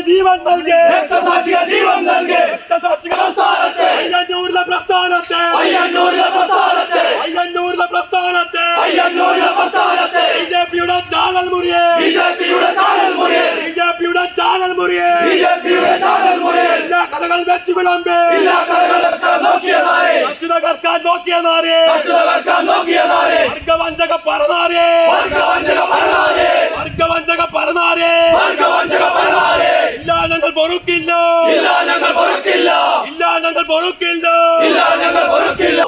ജീവൻ നൽകി ജീവൻ നൽകി അയ്യന്നൂരിലെ പ്രസ്ഥാനത്തെ ബിജെപിയുടെ ചാനൽ മുറിയെ എല്ലാ കഥകൾ വെച്ച് വിളമ്പേ തകർക്കാൻ നോക്കിയ നാരേ വർഗവഞ്ചക പറനാരേ ഇല്ല ഞങ്ങൾ പൊറുക്കില്ല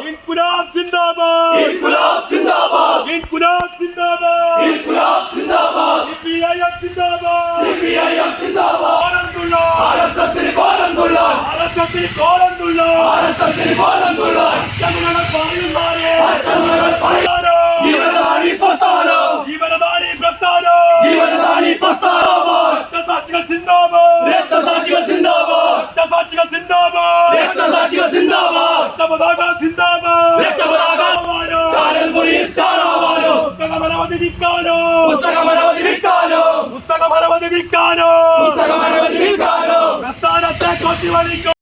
ഇൻകുലാബ് സിന്ദാബാദ് സിപിഐഎം സിന്ദാബാദ് ആർഎസ്എസിന് കോലന്തുള്ള ജീവനദാനി പ്രസ്ഥാനം രക്തസാക്ഷികൾ സിന്ദാബാദ് പതാക സിന്ദാബാദ് പുസ്തകമനവധി വിൽക്കാനോ പ്രസ്ഥാനത്തെ കൊത്തിവലിക്കും.